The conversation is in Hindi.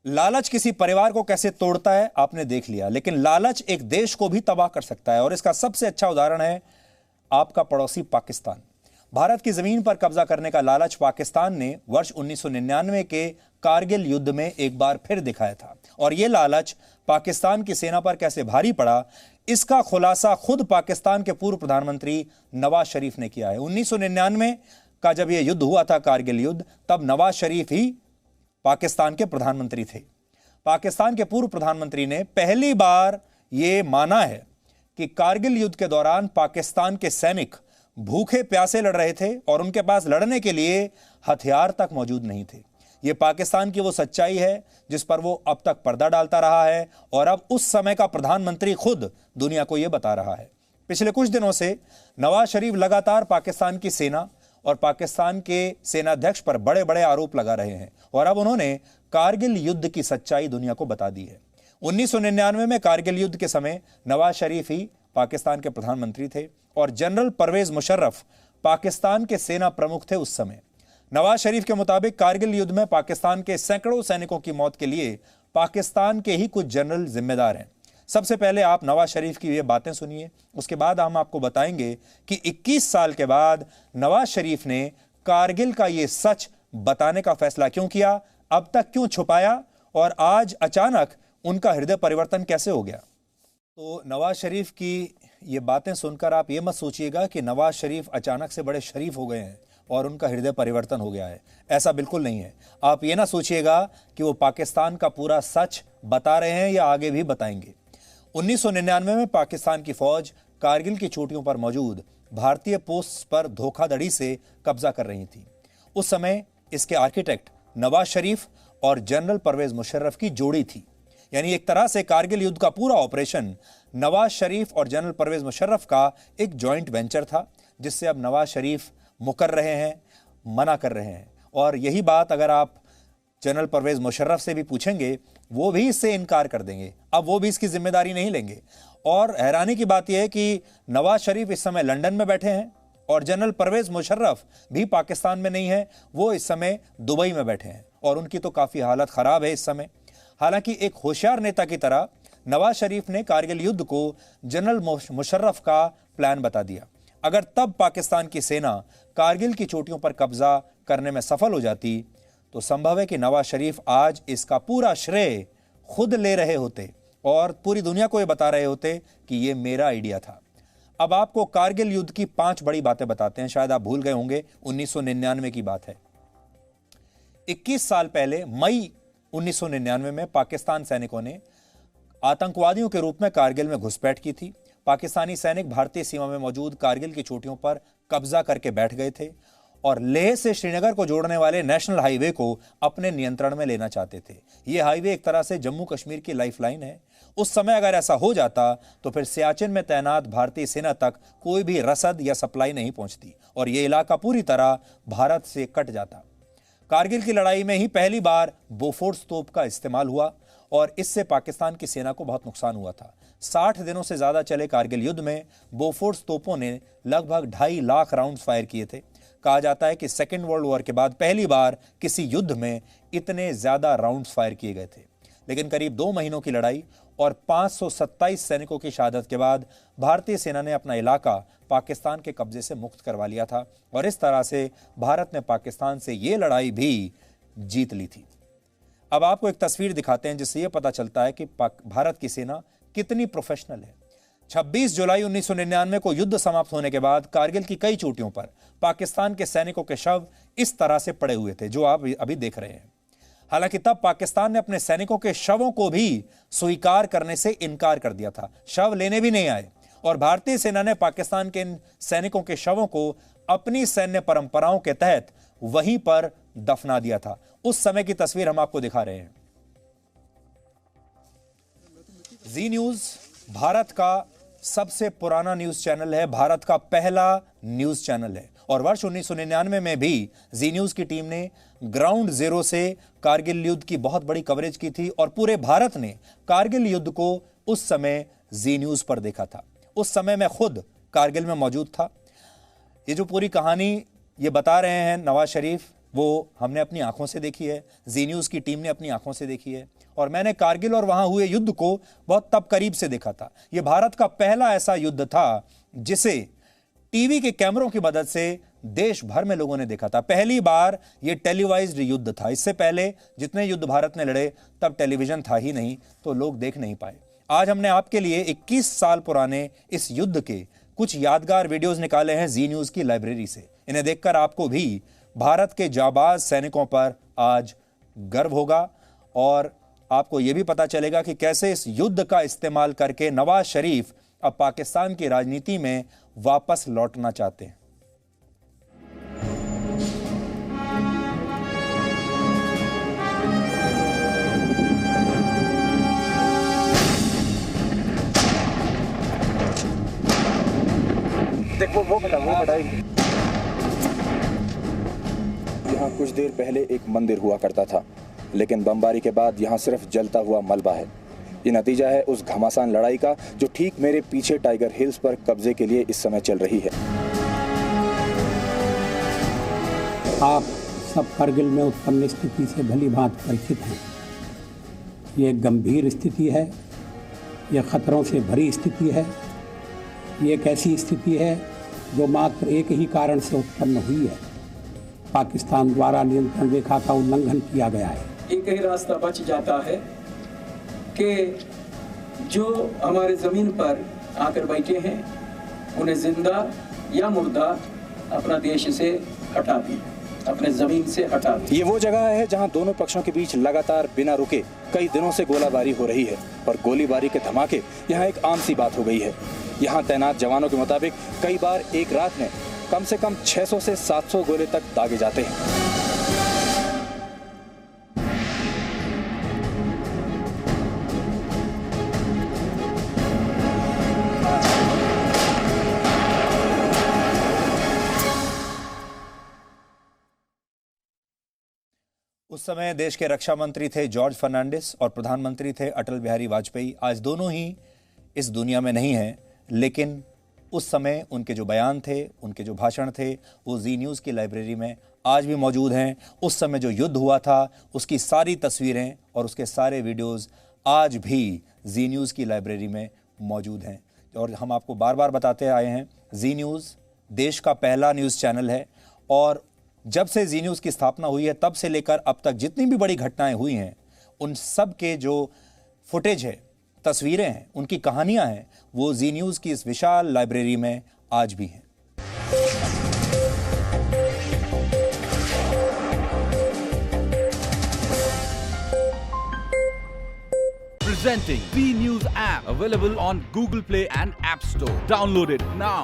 लालच किसी परिवार को कैसे तोड़ता है आपने देख लिया, लेकिन लालच एक देश को भी तबाह कर सकता है। और इसका सबसे अच्छा उदाहरण है आपका पड़ोसी पाकिस्तान। भारत की जमीन पर कब्जा करने का लालच पाकिस्तान ने वर्ष 1999 के कारगिल युद्ध में एक बार फिर दिखाया था। और यह लालच पाकिस्तान की सेना पर कैसे भारी पड़ा, इसका खुलासा खुद पाकिस्तान के पूर्व प्रधानमंत्री नवाज शरीफ ने किया है। 1999 का जब यह युद्ध हुआ था, कारगिल युद्ध, तब नवाज शरीफ ही पाकिस्तान के प्रधानमंत्री थे। पाकिस्तान के पूर्व प्रधानमंत्री ने पहली बार यह माना है कि कारगिल युद्ध के दौरान पाकिस्तान के सैनिक भूखे प्यासे लड़ रहे थे और उनके पास लड़ने के लिए हथियार तक मौजूद नहीं थे। यह पाकिस्तान की वो सच्चाई है जिस पर वो अब तक पर्दा डालता रहा है और अब उस समय का प्रधानमंत्री खुद दुनिया को यह बता रहा है। पिछले कुछ दिनों से नवाज शरीफ लगातार पाकिस्तान की सेना और पाकिस्तान के सेनाध्यक्ष पर बड़े बड़े आरोप लगा रहे हैं और अब उन्होंने कारगिल युद्ध की सच्चाई दुनिया को बता दी है। 1999 में कारगिल युद्ध के समय नवाज शरीफ ही पाकिस्तान के प्रधानमंत्री थे और जनरल परवेज मुशर्रफ पाकिस्तान के सेना प्रमुख थे उस समय। नवाज शरीफ के मुताबिक कारगिल युद्ध में पाकिस्तान के सैकड़ों सैनिकों की मौत के लिए पाकिस्तान के ही कुछ जनरल जिम्मेदार हैं। सबसे पहले आप नवाज शरीफ की ये बातें सुनिए, उसके बाद हम आपको बताएंगे कि 21 साल के बाद नवाज शरीफ ने कारगिल का ये सच बताने का फैसला क्यों किया, अब तक क्यों छुपाया और आज अचानक उनका हृदय परिवर्तन कैसे हो गया। तो नवाज शरीफ की ये बातें सुनकर आप ये मत सोचिएगा कि नवाज शरीफ अचानक से बड़े शरीफ हो गए हैं और उनका हृदय परिवर्तन हो गया है। ऐसा बिल्कुल नहीं है। आप ये ना सोचिएगा कि वो पाकिस्तान का पूरा सच बता रहे हैं या आगे भी बताएंगे। 1999 में पाकिस्तान की फौज कारगिल की चोटियों पर मौजूद भारतीय पोस्ट पर धोखाधड़ी से कब्जा कर रही थी। उस समय इसके आर्किटेक्ट नवाज शरीफ और जनरल परवेज मुशर्रफ की जोड़ी थी। यानी एक तरह से कारगिल युद्ध का पूरा ऑपरेशन नवाज शरीफ और जनरल परवेज मुशर्रफ का एक जॉइंट वेंचर था, जिससे अब नवाज शरीफ मुकर रहे हैं, मना कर रहे हैं। और यही बात अगर आप जनरल परवेज मुशर्रफ से भी पूछेंगे, वो भी इससे इनकार कर देंगे। अब वो भी इसकी जिम्मेदारी नहीं लेंगे। और हैरानी की बात यह है कि नवाज शरीफ इस समय लंदन में बैठे हैं और जनरल परवेज मुशर्रफ भी पाकिस्तान में नहीं है, वो इस समय दुबई में बैठे हैं और उनकी तो काफ़ी हालत ख़राब है इस समय। हालांकि एक होशियार नेता की तरह नवाज शरीफ ने कारगिल युद्ध को जनरल मुशर्रफ का प्लान बता दिया। अगर तब पाकिस्तान की सेना कारगिल की चोटियों पर कब्जा करने में सफल हो जाती तो संभव है कि नवाज शरीफ आज इसका पूरा श्रेय खुद ले रहे होते और पूरी दुनिया को यह बता रहे होते कि यह मेरा आइडिया था। अब आपको कारगिल युद्ध की 5 बड़ी बातें बताते हैं। शायद आप भूल गए होंगे, 1999 की बात है। 21 साल पहले मई 1999 में पाकिस्तान सैनिकों ने आतंकवादियों के रूप में कारगिल में घुसपैठ की थी। पाकिस्तानी सैनिक भारतीय सीमा में मौजूद कारगिल की चोटियों पर कब्जा करके बैठ गए थे और लेह से श्रीनगर को जोड़ने वाले नेशनल हाईवे को अपने नियंत्रण में लेना चाहते थे। यह हाईवे एक तरह से जम्मू कश्मीर की लाइफलाइन है। उस समय अगर ऐसा हो जाता तो फिर सियाचिन में तैनात भारतीय सेना तक कोई भी रसद या सप्लाई नहीं पहुंचती और यह इलाका पूरी तरह भारत से कट जाता। कारगिल की लड़ाई में ही पहली बार बोफोर्स तोप का इस्तेमाल हुआ और इससे पाकिस्तान की सेना को बहुत नुकसान हुआ था। 60 दिनों से ज्यादा चले कारगिल युद्ध में बोफोर्स तोपों ने लगभग 2.5 लाख राउंड फायर किए थे। कहा जाता है कि सेकेंड वर्ल्ड वॉर के बाद पहली बार किसी युद्ध में इतने ज्यादा राउंड फायर किए गए थे। लेकिन करीब 2 महीनों की लड़ाई और 527 सैनिकों की शहादत के बाद भारतीय सेना ने अपना इलाका पाकिस्तान के कब्जे से मुक्त करवा लिया था और इस तरह से भारत ने पाकिस्तान से ये लड़ाई भी जीत ली थी। अब आपको एक तस्वीर दिखाते हैं जिससे यह पता चलता है कि भारत की सेना कितनी प्रोफेशनल है। 26 जुलाई 1999 को युद्ध समाप्त होने के बाद कारगिल की कई चोटियों पर पाकिस्तान के सैनिकों के शव इस तरह से पड़े हुए थे जो आप अभी देख रहे हैं। हालांकि तब पाकिस्तान ने अपने सैनिकों के शवों को भी स्वीकार करने से इनकार कर दिया था। शव लेने भी नहीं आए और भारतीय सेना ने पाकिस्तान के इन सैनिकों के शवों को अपनी सैन्य परंपराओं के तहत वहीं पर दफना दिया था। उस समय की तस्वीर हम आपको दिखा रहे हैं। जी न्यूज भारत का सबसे पुराना न्यूज चैनल है, भारत का पहला न्यूज चैनल है और वर्ष 1999 में भी जी न्यूज की टीम ने ग्राउंड जीरो से कारगिल युद्ध की बहुत बड़ी कवरेज की थी और पूरे भारत ने कारगिल युद्ध को उस समय जी न्यूज पर देखा था। उस समय मैं खुद कारगिल में मौजूद था। ये जो पूरी कहानी ये बता रहे हैं नवाज शरीफ, वो हमने अपनी आंखों से देखी है, जी न्यूज़ की टीम ने अपनी आंखों से देखी है, और मैंने कारगिल और वहां हुए युद्ध को बहुत तब करीब से देखा था। यह भारत का पहला ऐसा युद्ध था जिसे टीवी के कैमरों की मदद से देश भर में लोगों ने देखा था। पहली बार यह टेलीवाइज्ड युद्ध था। इससे पहले जितने युद्ध भारत ने लड़े तब टेलीविजन था ही नहीं, तो लोग देख नहीं पाए। आज हमने आपके लिए 21 साल पुराने इस युद्ध के कुछ यादगार वीडियोस निकाले हैं जी न्यूज़ की लाइब्रेरी से। इन्हें देखकर आपको भी भारत के जाबाज सैनिकों पर आज गर्व होगा, और आपको यह भी पता चलेगा कि कैसे इस युद्ध का इस्तेमाल करके नवाज शरीफ अब पाकिस्तान की राजनीति में वापस लौटना चाहते हैं। देखो वो बताइए। यहाँ कुछ देर पहले एक मंदिर हुआ करता था, लेकिन बमबारी के बाद यहाँ सिर्फ जलता हुआ मलबा है। ये नतीजा है उस घमासान लड़ाई का जो ठीक मेरे पीछे टाइगर हिल्स पर कब्जे के लिए इस समय चल रही है। आप सब कारगिल में उत्पन्न स्थिति से भली भांति परिचित हैं। ये गंभीर स्थिति है, ये खतरों से भरी स्थिति है। ये एक ऐसी स्थिति है जो मात्र एक ही कारण से उत्पन्न हुई है, पाकिस्तान द्वारा नियंत्रण रेखा का उल्लंघन किया गया है। एक ही रास्ता बच जाता है कि जो हमारे ज़मीन पर आकर बैठे हैं उन्हें जिंदा या मुर्दा अपना देश से हटा दें, अपने ज़मीन से हटा दें। ये वो जगह है जहां दोनों पक्षों के बीच लगातार बिना रुके कई दिनों से गोलाबारी हो रही है, और गोलीबारी के धमाके यहाँ एक आम सी बात हो गई है। यहाँ तैनात जवानों के मुताबिक कई बार एक रात में कम से कम 600 से 700 गोले तक दागे जाते हैं। उस समय देश के रक्षा मंत्री थे जॉर्ज फर्नांडिस और प्रधानमंत्री थे अटल बिहारी वाजपेयी। आज दोनों ही इस दुनिया में नहीं हैं, लेकिन उस समय उनके जो बयान थे, उनके जो भाषण थे, वो जी न्यूज़ की लाइब्रेरी में आज भी मौजूद हैं। उस समय जो युद्ध हुआ था उसकी सारी तस्वीरें और उसके सारे वीडियोस आज भी जी न्यूज़ की लाइब्रेरी में मौजूद हैं। और हम आपको बार बार बताते आए हैं, जी न्यूज़ देश का पहला न्यूज़ चैनल है, और जब से जी न्यूज़ की स्थापना हुई है तब से लेकर अब तक जितनी भी बड़ी घटनाएं हुई हैं, उन सब के जो फुटेज है, तस्वीरें हैं, उनकी कहानियां हैं, वो जी न्यूज़ की इस विशाल लाइब्रेरी में आज भी हैं। Presenting V News app, available on Google Play and App Store. Download it now.